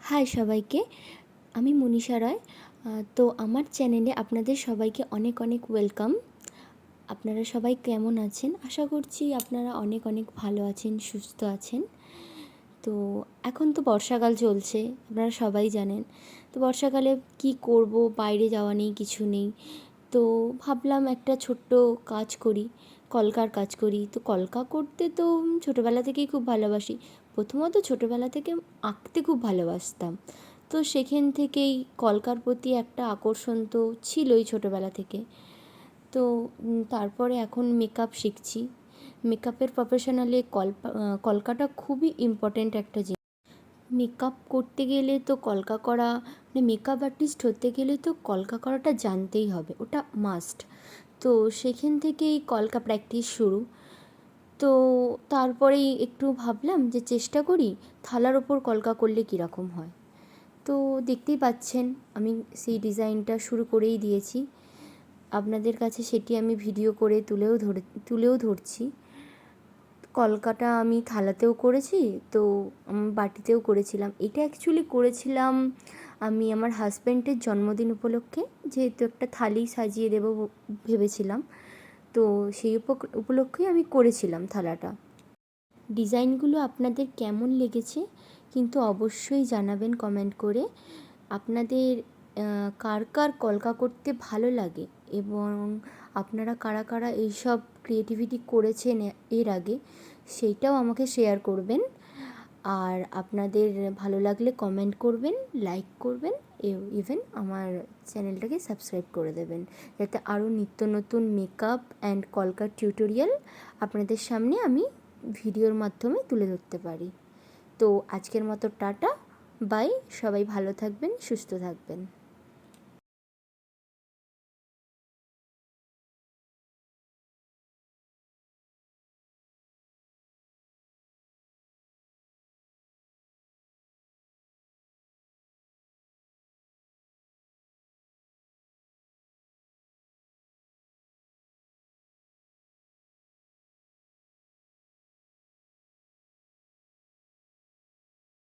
High সবাইকে, আমি মনীষা রায়। তো আমার চ্যানেলে আপনাদের সবাইকে অনেক অনেক ওয়েলকাম। আপনারা সবাই কেমন আছেন? আশা করছি আপনারা অনেক অনেক ভালো আছেন, সুস্থ আছেন। তো এখন তো বর্ষাকাল চলছে, আপনারা সবাই জানেন। তো বর্ষাকালে কি করব, বাইরে যাওয়া নেই, কিছু নেই। তো ভাবলাম একটা ছোট্ট কাজ করি, কলকার কাজ করি। তো কলকা করতে তো ছোটোবেলা থেকেই খুব ভালোবাসি। প্রথমত ছোটোবেলা থেকে আঁকতে খুব ভালোবাসতাম। তো সেখান থেকেই কলকার প্রতি একটা আকর্ষণ তো ছিলই ছোটোবেলা থেকে। তো তারপরে এখন মেকআপ শিখছি। মেকআপের প্রফেশনালে কলকাটা খুবই ইম্পর্ট্যান্ট একটা জিনিস। মেকআপ করতে গেলে তো কলকা করা, মানে মেকআপ আর্টিস্ট হতে গেলে তো কলকা করাটা জানতেই হবে, ওটা মাস্ট। তো সেখান থেকেই কলকা প্র্যাকটিস শুরু। তো তারপরেই একটু ভাবলাম যে চেষ্টা করি থালার ওপর কলকা করলে কীরকম হয়। তো দেখতেই পাচ্ছেন আমি সেই ডিজাইনটা শুরু করেই দিয়েছি। আপনাদের কাছে সেটি আমি ভিডিও করে তুলেও ধরছি। কলকাটা আমি থালাতেও করেছি, তো বাটিতেও করেছিলাম। এটা অ্যাকচুয়ালি করেছিলাম আমি আমার হাজব্যান্ডের জন্মদিন উপলক্ষে, যেহেতু একটা থালি সাজিয়ে দেবো ভেবেছিলাম। তো সেই উপলক্ষেই আমি করেছিলাম থালাটা। ডিজাইনগুলো আপনাদের কেমন লেগেছে কিন্তু অবশ্যই জানাবেন কমেন্ট করে। আপনাদের কার কার কলকা করতে ভালো লাগে এবং আপনারা কারা কারা এইসব ক্রিয়েটিভিটি করেছেন এর আগে, সেইটাও আমাকে শেয়ার করবেন। আর আপনাদের ভালো লাগলে কমেন্ট করবেন, লাইক করবেন, ইভেন আমার চ্যানেলটাকে সাবস্ক্রাইব করে দেবেন, যাতে আরও নিত্য নতুন মেকআপ অ্যান্ড কলকার টিউটোরিয়াল আপনাদের সামনে আমি ভিডিওর মাধ্যমে তুলে ধরতে পারি। তো আজকের মতো টাটা, বাই। সবাই ভালো থাকবেন, সুস্থ থাকবেন।